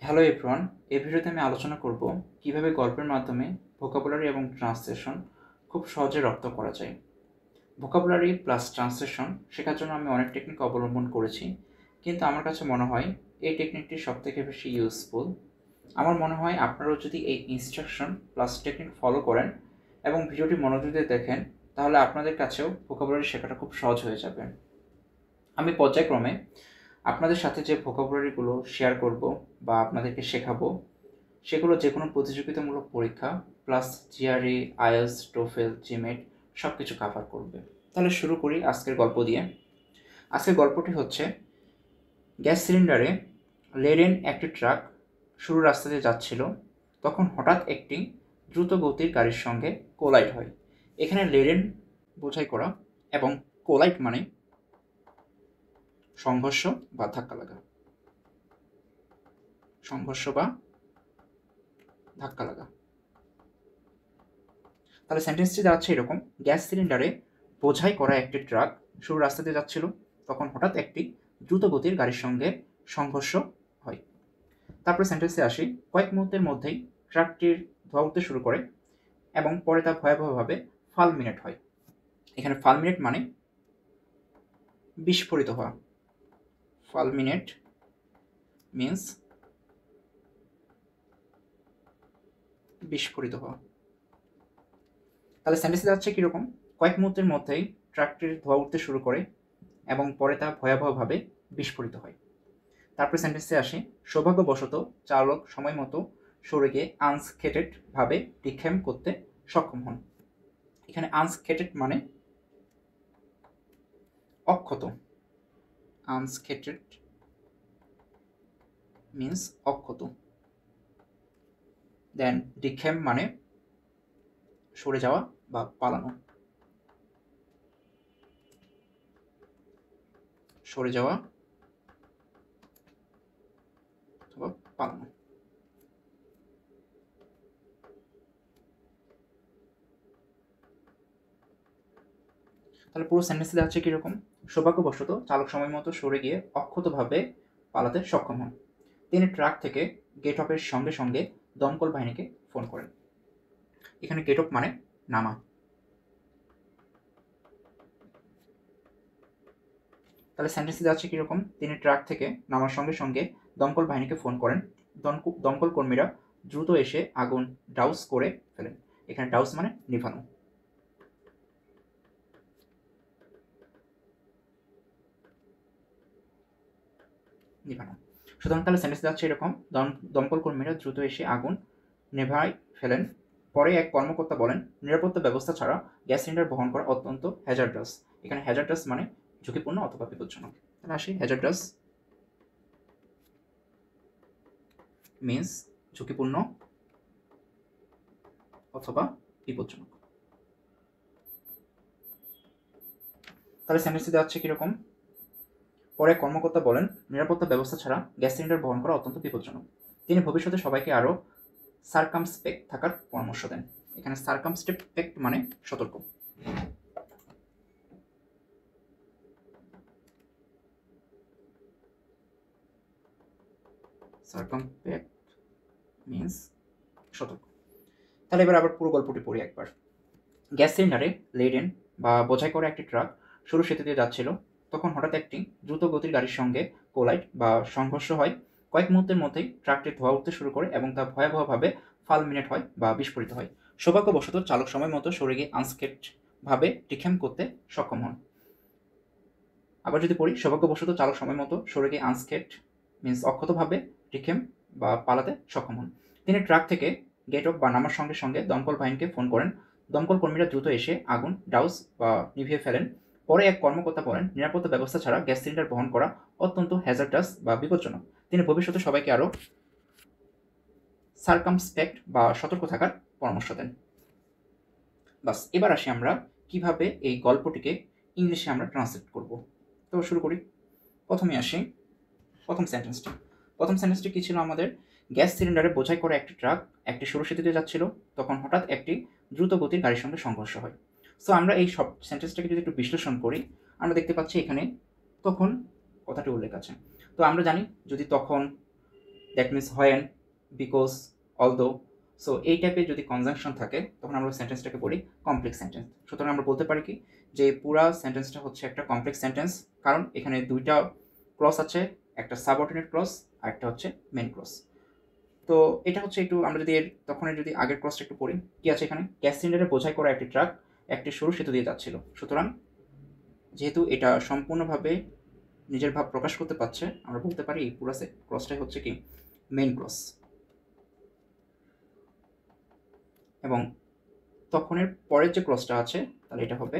Hello everyone, এই ভিডিওতে আমি আলোচনা করব কিভাবে গল্পের মাধ্যমে ভোকাবুলারি এবং ট্রান্সলেশন খুব সহজে রপ্ত করা যায়। ভোকাবুলারি প্লাস ট্রান্সলেশন শেখার জন্য আমি অনেক টেকনিক অবলম্বন করেছি, কিন্তু আমার কাছে মনে হয় এই টেকনিকটি সবথেকে বেশি ইউজফুল। আমার মনে হয় আপনারাও যদি এই ইনস্ট্রাকশন প্লাস টেকনিক ফলো করেন এবং ভিডিওটি মনোযোগ দিয়ে দেখেন, তাহলে আপনাদের কাছেও ভোকাবুলারি শেখাটা খুব সহজ হয়ে যাবে। আমি পর্যায়ক্রমে আপনাদের সাথে যে ভোকাবুলারিগুলো শেয়ার করব বা আপনাদেরকে শেখাবো, সেগুলো যে কোনো প্রতিযোগিতামূলক পরীক্ষা plus GRE, IELTS, TOEFL, GMAT সব কিছু কাভার করবে। তাহলে শুরু করি আজকের গল্প দিয়ে। আজকের গল্পটি হচ্ছে, গ্যাস সিলিন্ডারে লেডেন একটি ট্রাক শুরুর রাস্তা দিয়ে যাচ্ছিল, তখন হঠাৎ একটি দ্রুত গতির গাড়ির সঙ্গে কোলাইড হয়। এখানে লেডেন বোঝাই করা এবং কোলাইড মানে সংঘর্ষ বা ধাক্কা লাগা। সংঘর্ষ বা ধাক্কা লাগা। তাহলে সেন্টেন্সটি দাঁড়াচ্ছে এরকম: গ্যাস সিলিন্ডারে বোঝাই করা একটি ট্রাক শুরু রাস্তা দিয়ে যাচ্ছিল, তখন হঠাৎ একটি দ্রুত গতির গাড়ির সঙ্গে সংঘর্ষ হয়। তারপরে সেন্টেন্সে আসি, কয়েক মুহূর্তের মধ্যেই ট্রাকটির ধোঁয়া উঠতে শুরু করে এবং পরে তা ভয়াবহভাবে ফালমিনেট হয়। এখানে ফালমিনেট মানে বিস্ফোরিত হওয়া। ফালমিনেট মিন্স বিস্ফোরিত হওয়া। তাহলে সেন্টেন্সে যাচ্ছে কীরকম: কয়েক মুহূর্তের মধ্যেই ট্রাকটির ধোঁয়া উঠতে শুরু করে এবং পরে তা ভয়াবহভাবে বিস্ফোরিত হয়। তারপরে সেন্টেন্সে আসে, সৌভাগ্যবশত চালক সময় মতো সরে গিয়ে আনস্কেটেডভাবে ডিক্ষেম করতে সক্ষম হন। এখানে আনস্কেটেড মানে অক্ষত। আনস্কেটেড মিন্স অক্ষত। দেন ডিক্ষেম মানে সরে যাওয়া বা পালানো। সরে যাওয়া অথবা পালানো। তাহলে পুরো সেন্টেন্সে যাচ্ছে কীরকম: সৌভাগ্যবশত চালক সময় মতো সরে গিয়ে অক্ষতভাবে পালাতে সক্ষম হন। তিনি ট্রাক থেকে গেট অফের সঙ্গে সঙ্গে দমকল বাহিনীকে ফোন করেন। এখানে গেট অফ মানে নামা। তাহলে সেন্টেন্সে যাচ্ছে কীরকম: তিনি ট্রাক থেকে নামার সঙ্গে সঙ্গে দমকল বাহিনীকে ফোন করেন। দমকল কর্মীরা দ্রুত এসে আগুন ডাউস করে ফেলেন। এখানে ডাউস মানে নিভানো। নিভানো। সুতরাং তাহলে সেন্টেন্স যাচ্ছে এরকম: দমকল কর্মীরা দ্রুত এসে আগুন নেভায় ফেলেন। পরে এক কর্মকর্তা বলেন, নিরাপত্তা ব্যবস্থা ছাড়া গ্যাস সিলিন্ডার বহন করা অত্যন্ত হ্যাজার্ডাস। এখানে হ্যাজার্ডাস মানে ঝুঁকিপূর্ণ অথবা বিপজ্জনক। তাহলে আসি, হ্যাজার্ডাস মিন্স ঝুঁকিপূর্ণ অথবা বিপজ্জনক। তাহলে সেন্টেন্সে যাচ্ছে কীরকম: পরে কর্মকর্তা বলেন, নিরাপত্তা ব্যবস্থা ছাড়া গ্যাস সিলিন্ডার বহন করা অত্যন্ত বিপজ্জনক। তিনি ভবিষ্যতে সবাইকে আরও সার্কামস্পেক্ট থাকার পরামর্শ দেন। এখানে সার্কামস্পেক্ট মানে সতর্ক। সার্কামস্পেক্ট মিন্স সতর্ক। তাহলে এবার আবার পুরো গল্পটি পড়ি একবার। গ্যাস সিলিন্ডারে লেডেন বা বোঝাই করা একটি ট্রাক সরু সেতু দিয়ে যাচ্ছিল, তখন হঠাৎ একটি দ্রুত গতির গাড়ির সঙ্গে কোলাইড বা সংঘর্ষ হয়। কয়েক মুহূর্তের মধ্যেই ট্রাকটির ধোঁয়া উঠতে শুরু করে এবং তা ভয়াবহভাবে ফালমিনেট হয় বা বিস্ফোরিত হয়। সৌভাগ্যবশত চালক সময় মতো সরে গিয়ে আনস্কেটভাবে ডিক্ষেম করতে সক্ষম হন। আবার যদি পড়ি, সৌভাগ্যবশত চালক সময় মতো সরে গিয়ে আনস্কেট মিন্স অক্ষতভাবে ডিক্ষেম বা পালাতে সক্ষম হন। তিনি ট্রাক থেকে গেট অফ বা নামার সঙ্গে সঙ্গে দমকল বাহিনীকে ফোন করেন। দমকল কর্মীরা দ্রুত এসে আগুন ডাউস বা নিভিয়ে ফেলেন। পরে এক কর্মকর্তা বলেন, নিরাপত্তা ব্যবস্থা ছাড়া গ্যাস সিলিন্ডার বহন করা অত্যন্ত হ্যাজার্ডাস বা বিপজ্জনক। তিনি ভবিষ্যতে সবাইকে আরও সার্কামস্পেক্ট বা সতর্ক থাকার পরামর্শ দেন। বাস, এবার আসি আমরা কিভাবে এই গল্পটিকে ইংলিশে আমরা ট্রান্সলেট করব। তো শুরু করি। প্রথমে আসি প্রথম সেন্টেন্সটি। প্রথম সেন্টেন্সটি কী ছিল আমাদের? গ্যাস সিলিন্ডারে বোঝাই করে একটি ট্রাক একটি সরু সেতুতে যাচ্ছিল, তখন হঠাৎ একটি দ্রুত গতির গাড়ির সঙ্গে সংঘর্ষ হয়। সো আমরা এই সব সেন্টেন্সটাকে যদি একটু বিশ্লেষণ করি, আমরা দেখতে পাচ্ছি এখানে তখন কথাটি উল্লেখ আছে। তো আমরা জানি যদি তখন that means when, because, although. So এই টাইপের যদি কনজাংশন থাকে তখন আমরা সেন্টেন্সটাকে বলি কমপ্লেক্স সেন্টেন্স। সুতরাং আমরা বলতে পারি কি যে পুরা সেন্টেন্সটা হচ্ছে একটা কমপ্লেক্স সেন্টেন্স, কারণ এখানে দুইটা ক্লজ আছে, একটা সাবঅর্ডিনেট ক্লজ আর একটা হচ্ছে মেন ক্লজ। তো এটা হচ্ছে একটু আমরা যদি তখন যদি আগের ক্লজটা একটু পড়ি, কি আছে এখানে, গ্যাস সিলিন্ডারে বোঝাই করা একটি ট্রাক একটি সরু সেতু দিয়ে যাচ্ছিল। সুতরাং যেহেতু এটা সম্পূর্ণভাবে নিজের ভাব প্রকাশ করতে পারছে, আমরা বলতে পারি এই পুরো ক্লজটাই হচ্ছে কি মেইন ক্লজ। এবং তখনের পরের যে ক্লজটা আছে তাহলে এটা হবে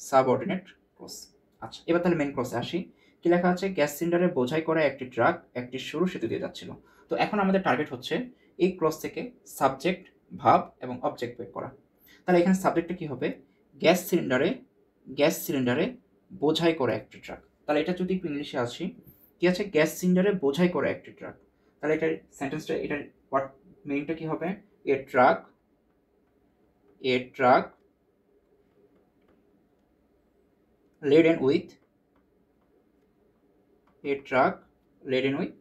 সাবঅর্ডিনেট ক্লজ। আচ্ছা, এবার তাহলে মেইন ক্লজে আসি। কি লেখা আছে, গ্যাস সিলিন্ডারে বোঝাই করা একটি ট্রাক একটি সরু সেতু দিয়ে যাচ্ছিল। তো এখন আমাদের টার্গেট হচ্ছে এই ক্লজ থেকে সাবজেক্ট, ভাব এবং অবজেক্ট বের করা। তাহলে এখানে সাবজেক্টটা কি হবে, গ্যাস সিলিন্ডারে বোঝাই করা একটি ট্রাক। তাহলে এটা যদি একটু ইংলিশে আসি, কি আছে, গ্যাস সিলিন্ডারে বোঝাই করা একটি ট্রাক। তাহলে এটার সেন্টেন্সটা, এটার হোয়াট মিনিংটা কি হবে, a truck laden with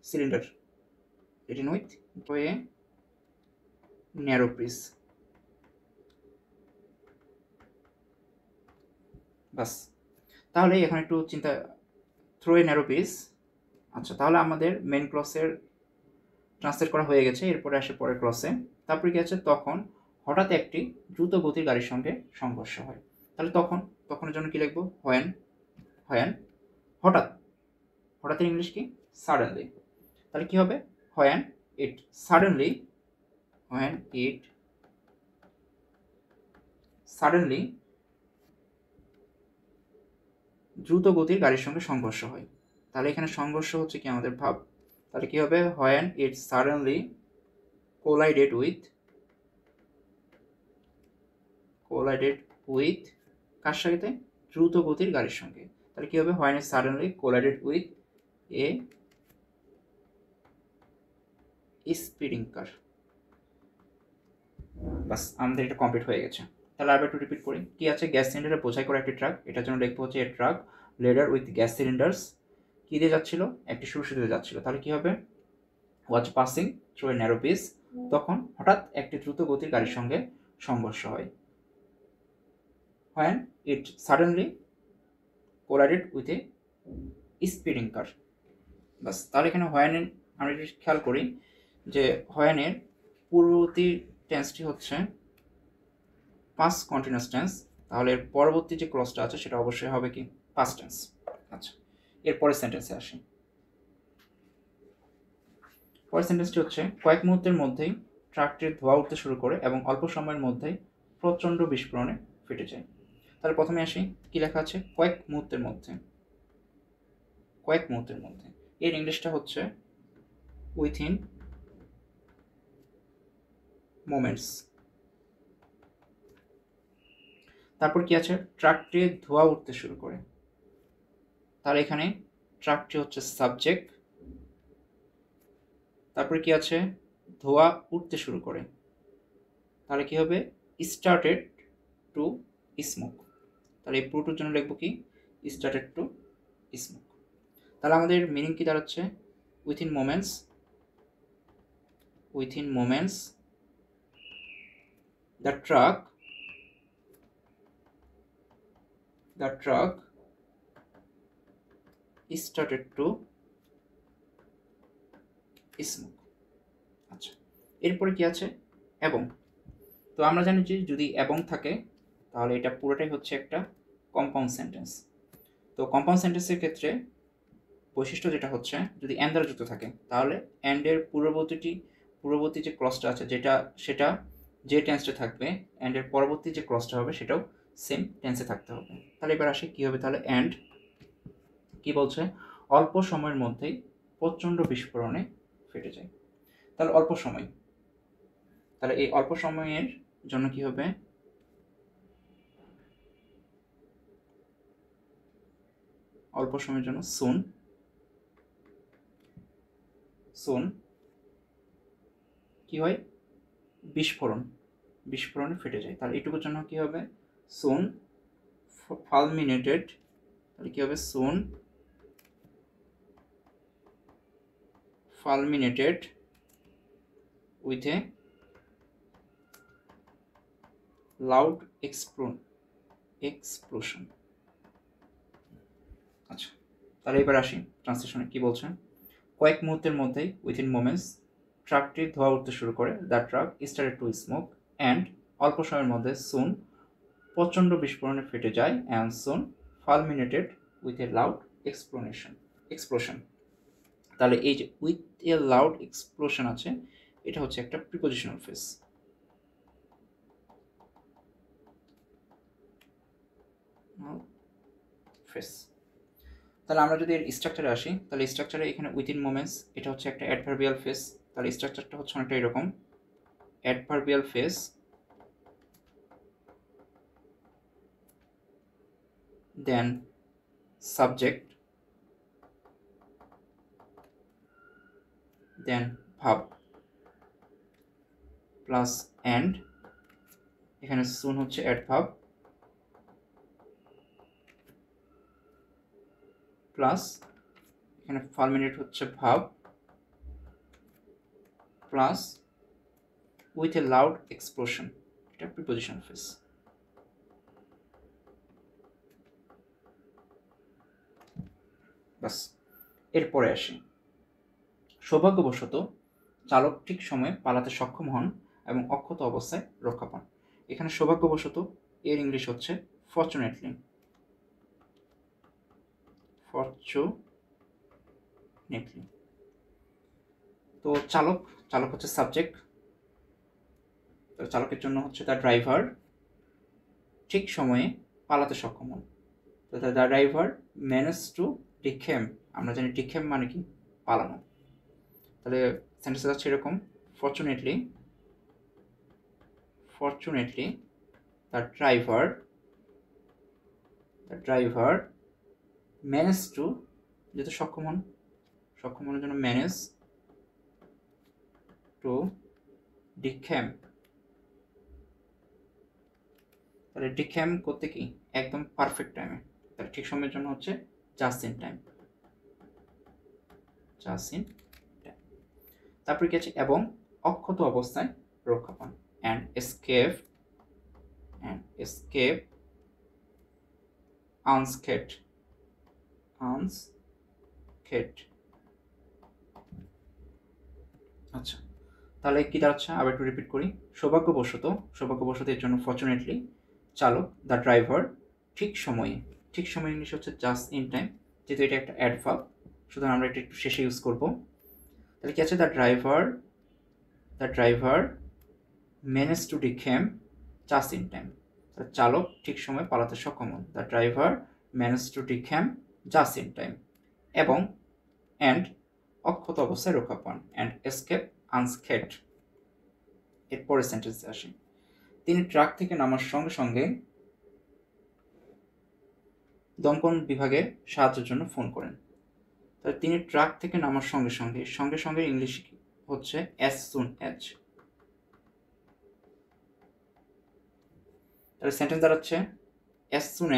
cylinder laden with a narrow piece। বাস, তাহলে এখন একটু চিন্তা, থ্রো এ ন্যারো পিস। আচ্ছা, তাহলে আমাদের মেন ক্লসের ট্রান্সলেট করা হয়ে গেছে। এরপরে আসে পরের ক্লসে। তারপরে কি আছে, তখন হঠাৎ একটি দ্রুত গতির গাড়ির সঙ্গে সংঘর্ষ হয়। তাহলে তখনের জন্য কি লিখবো, হোয়েন হঠাৎ, হঠাৎের ইংলিশ কি, সাডেনলি। তাহলে কি হবে, হোয়েন ইট সাডেনলি দ্রুত গতির গাড়ির সঙ্গে সংঘর্ষ হয়। তাহলে এখানে সংঘর্ষ হচ্ছে কি আমাদের ভাব। তাহলে কি হবে, when it suddenly collided with car সাথে, দ্রুত গতির গাড়ির সঙ্গে। তাহলে কি হবে, when it suddenly collided with a speeding car. বাস, আমাদের এটা কমপ্লিট হয়ে গেছে। তাহলে আবার একটু রিপিট করি, কি আছে, গ্যাস সিলিন্ডারে বোঝাই করা একটি ট্রাক, এটার জন্য লিখবো হচ্ছে এ truck ladder with gas cylinders কি দিয়ে যাচ্ছিল, একটি সরু সেতু দিয়ে যাচ্ছিল। তাহলে কি হবে, was passing through a narrow piece, তখন হঠাৎ একটি দ্রুত গতির গাড়ির সঙ্গে সংঘর্ষ হয়। When it suddenly collided with a speeding car. বাস, তাহলে এখানে হোয়েনের আমরা যদি খেয়াল করি যে হোয়েনের পূর্ববর্তী টেন্সটি হচ্ছে পাস্ট কন্টিনিউয়াস টেন্স, তাহলে এর পরবর্তী যে ক্লজটা আছে সেটা অবশ্যই হবে কি, পাস্ট টেন্স। আচ্ছা, এরপরের সেন্টেন্সে আসি। পরের সেন্টেন্সটি হচ্ছে, কয়েক মুহূর্তের মধ্যেই ট্রাকটির ধোঁয়া উঠতে শুরু করে এবং অল্প সময়ের মধ্যেই প্রচণ্ড বিস্ফোরণে ফেটে যায়। তাহলে প্রথমে আসি, কি লেখা আছে, কয়েক মুহূর্তের মধ্যে। এর ইংলিশটা হচ্ছে উইথিন মোমেন্টস। তারপর কি আছে, ট্রাকটি ধোঁয়া উঠতে শুরু করে। তাহলে এখানে ট্রাকটি হচ্ছে সাবজেক্ট। তারপরে কি আছে, ধোঁয়া উঠতে শুরু করে। তাহলে কি হবে, স্টার্টেড টু স্মোক। তাহলে এই পুরোটার জন্য লিখবো কি, স্টার্টেড টু স্মোক। তাহলে আমাদের মিনিং কি দাঁড়াচ্ছে, within moments the truck started to smoke। আচ্ছা, এরপরে কি আছে, এবং। তো আমরা জানি যে যদি এবং থাকে তাহলে এটা পুরোটাই হচ্ছে একটা কম্পাউন্ড সেন্টেন্স। তো কম্পাউন্ড সেন্টেন্সের ক্ষেত্রে বৈশিষ্ট্য যেটা হচ্ছে, যদি অ্যান্ড দ্বারা যুক্ত থাকে তাহলে অ্যান্ডের পূর্ববর্তী যে ক্লজটা আছে সেটা যে টেন্সটা থাকবে, অ্যান্ডের পরবর্তী যে ক্লজটা হবে সেটাও সেম টেন্সে থাকতে হবে। তাহলে এবার আসি কি হবে, তাহলে অ্যান্ড কি বলছে, অল্প সময়ের মধ্যেই প্রচণ্ড বিস্ফোরণে ফেটে যায়। তাহলে অল্প সময়, তাহলে এই অল্প সময়ের জন্য কি হবে, অল্প সময়ের জন্য সুন কি হয়, বিস্ফোরণে ফেটে যায়। তাহলে এইটুকুর জন্য কি হবে, সুন ফালমিনেটেড। তাহলে কি হবে, সুন fulminated with a loud explosion. আচ্ছা, তাহলে এবার আসি ট্রান্সলেশনে কি বলছে। কয়েক মুহূর্তের মধ্যেই উইথিন মোমেন্টস ট্রাকটি ধোঁয়া উঠতে শুরু করে। The truck started to smoke and অল্প সময়ের মধ্যে সুন প্রচণ্ড বিস্ফোরণে ফেটে যায়। And soon fulminated with a loud explosion. তাহলে এই যে উইথ এ লাউড এক্সপ্লোশন আছে, এটা হচ্ছে একটা প্রিপোজিশনাল ফ্রেজ। তাহলে আমরা যদি এর স্ট্রাকচারে আসি, তাহলে স্ট্রাকচারে এখানে উইথিন মোমেন্টস এটা হচ্ছে একটা অ্যাডভার্বিয়াল ফ্রেজ। তাহলে স্ট্রাকচারটা হচ্ছে অনেকটা এরকম, অ্যাডভার্বিয়াল ফ্রেজ, দেন সাবজেক্ট, দেন ভাব প্লাস অ্যান্ড, এখানে সুন হচ্ছে অ্যাডভার্ব প্লাস এখানে ফালমিনেট হচ্ছে ভাব plus with a loud explosion, এটা প্রিপোজিশনাল ফ্রেজ। বাস, এরপরে আসি। সৌভাগ্যবশত চালক ঠিক সময়ে পালাতে সক্ষম হন এবং অক্ষত অবস্থায় রক্ষা পান। এখানে সৌভাগ্যবশত এর ইংলিশ হচ্ছে ফরচুনেটলি। তো চালক হচ্ছে সাবজেক্ট, তো চালকের জন্য হচ্ছে দ্য ড্রাইভার ঠিক সময়ে পালাতে সক্ষম হন। তো দ্য ড্রাইভার ম্যানেজ টু ডিক্যাম, আমরা জানি ডিক্যাম মানে কি, পালানো। তাহলে সেন্টেন্স হচ্ছে এরকম, fortunately the driver manage two, যেহেতু সক্ষম হওয়ার জন্য ম্যানেজ টু ডিক্যাম। তাহলে ডিক্যাম করতে কি, একদম পারফেক্ট টাইমে, তাহলে ঠিক সময়ের জন্য হচ্ছে জাস্ট ইন টাইম। তারপরে কি আছে, এবং অক্ষত অবস্থায় রক্ষা পান, অ্যান্ড এসকেপ unscathed। আচ্ছা, তাহলে কি দাঁড়াচ্ছে, আবার একটু রিপিট করি। সৌভাগ্যবশত এর জন্য ফরচুনেটলি, চালক দ্য ড্রাইভার ঠিক সময়ে ইংলিশ হচ্ছে জাস্ট ইন টাইম, যেহেতু এটা একটা অ্যাডভার্ব, সুতরাং আমরা এটা একটু শেষে ইউজ করব। তাহলে কি আছে, the driver manage to decamp just in time. চালক ঠিক সময়ে পালাতে সক্ষম হন, the driver manage to decamp just in time, এবং অ্যান্ড অক্ষত অবস্থায় রক্ষা পান, অ্যান্ড এসকেপ আনস্কেথড। এরপরে সেন্টেন্সে আসি। তিনি ট্রাক থেকে নামার সঙ্গে সঙ্গে দমকল বিভাগের সাহায্যের জন্য ফোন করেন। তাহলে তিনি ট্রাক থেকে নামার সঙ্গে সঙ্গে ইংলিশ হচ্ছে অ্যাজ সুন অ্যাজ। তাহলে সেন্টেন্স দাঁড়াচ্ছে as soon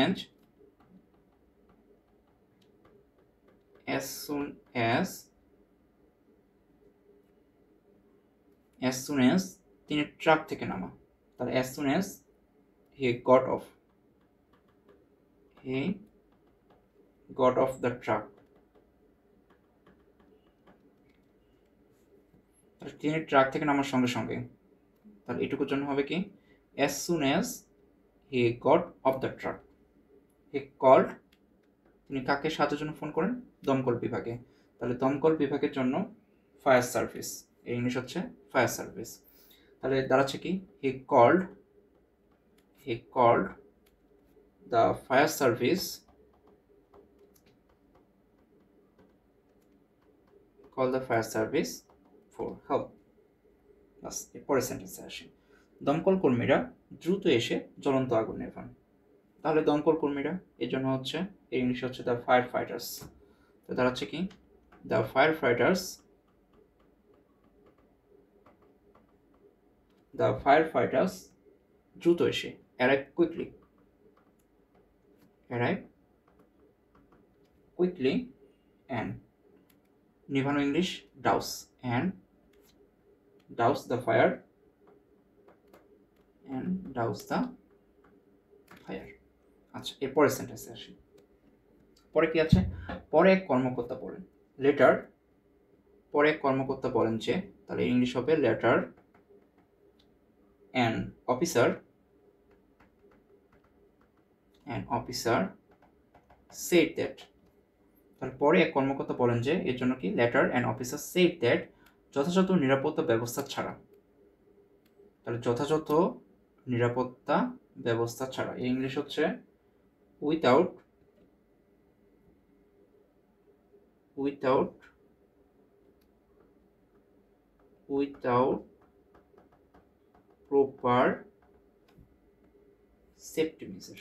as তিনি ট্রাক থেকে নামা। তাহলে as soon as he got off the truck, তাহলে তিনি ট্রাক থেকে নামার সঙ্গে সঙ্গে, তাহলে এটুকুর জন্য হবে কি, as soon as he got off the truck he called, তিনি কাকে সাহায্যের জন্য ফোন করেন, দমকল বিভাগে। তাহলে দমকল বিভাগের জন্য ফায়ার সার্ভিস, এর ইংলিশ হচ্ছে ফায়ার সার্ভিস। তাহলে দাঁড়াচ্ছে কি, he called the fire service for help। বাস, এরপরে সেন্টেন্সে আসি। দমকল কর্মীরা দ্রুত এসে জ্বলন্ত আগুন নেভান। তাহলে দমকল কর্মীরা এর জন্য হচ্ছে এর ইংলিশ হচ্ছে দ্য ফায়ার ফাইটার্স। তো দাঁড়াচ্ছে কি, দ্য ফায়ার ফাইটার্স দ্রুত এসে, arrive quickly and নিভানো English douse the fire and douse the fire। আচ্ছা, এরপরের সেন্টেন্সে আসি। পরে কি আছে? পরে এক কর্মকর্তা বলেন, লেটার, পরে এক কর্মকর্তা বলেন যে, তাহলে ইংলিশ হবে letter an officer said that, তাহলে পরে এক কর্মকর্তা বলেন যে, এর জন্য কি letter and officer said that যথাযথ নিরাপত্তা ব্যবস্থা ছাড়া, তাহলে যথাযথ নিরাপত্তা ব্যবস্থা ছাড়া এর ইংলিশ হচ্ছে উইথাউট প্রপার সেফটি মেজার।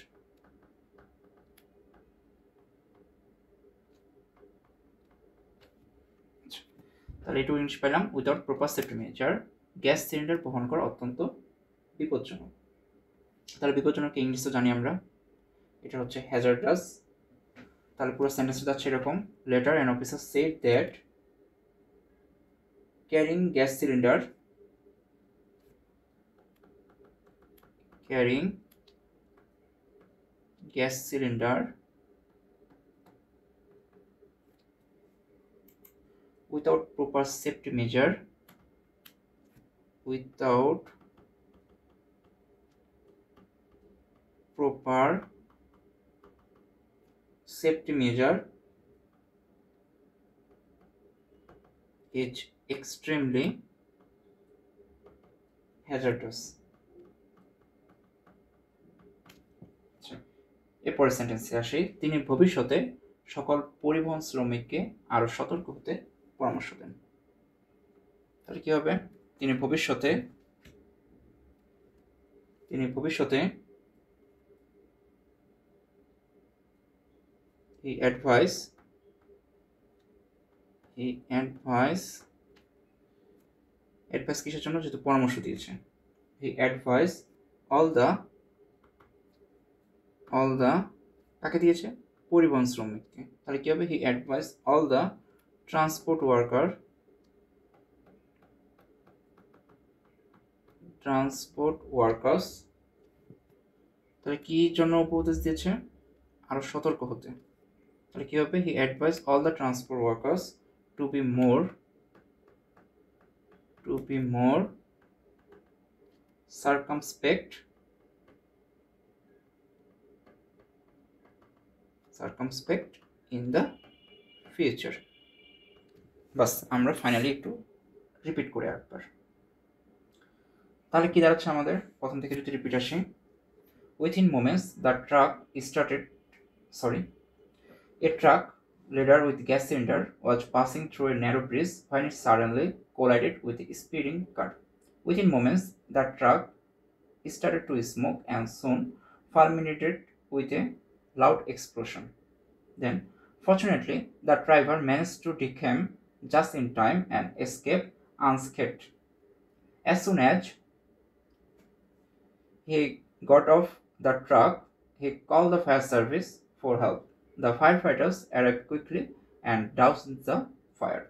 তাহলে এটুকু ইংলিশ পেলাম, without proper safety measure gas cylinder বহন করা অত্যন্ত বিপজ্জনক। তাহলে বিপজ্জনক ইংলিশ তো জানি আমরা, এটা হচ্ছে হ্যাজার্ডাস। তাহলে পুরো সেন্টেন্সটা যাচ্ছে এরকম, letter and officer said that carrying gas cylinder without proper safety measure is extremely hazardous। এরপরের সেন্টেন্সে আসি, তিনি ভবিষ্যতে সকল পরিবহন শ্রমিককে আরো সতর্ক হতে পরামর্শ দেন। তাহলে কি হবে? তিনি ভবিষ্যতে he advise কিসের জন্য? যেহেতু পরামর্শ দিয়েছে, he advise all the কাকে দিয়েছে? পরিবহন শ্রমিককে। তাহলে কি হবে? he advise all the transport workers, তাহলে কি জন্য উপদেশ দিয়েছে? আরো সতর্ক হতে। তাহলে কি হবে? he advised all the transport workers to be more circumspect in the future। বাস, আমরা ফাইনালি একটু রিপিট করে একবার। তাহলে কি দাঁড়াচ্ছে আমাদের? প্রথম থেকে যদি রিপিট আসি, within moments the truck a truck laden with gas cylinder was passing through a narrow bridge when it suddenly collided with a speeding car. Within moments the truck started to smoke and soon fulminated with a loud explosion. Then, fortunately, the driver managed to decamp just in time and escape unscathed. As soon as he got off the truck, he called the fire service for help. The firefighters arrived quickly and doused the fire.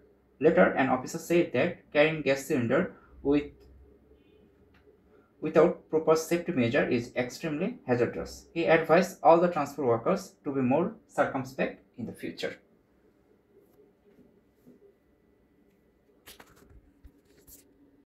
Later, an officer said that carrying gas cylinder without proper safety measure is extremely hazardous. He advised all the transport workers to be more circumspect in the future.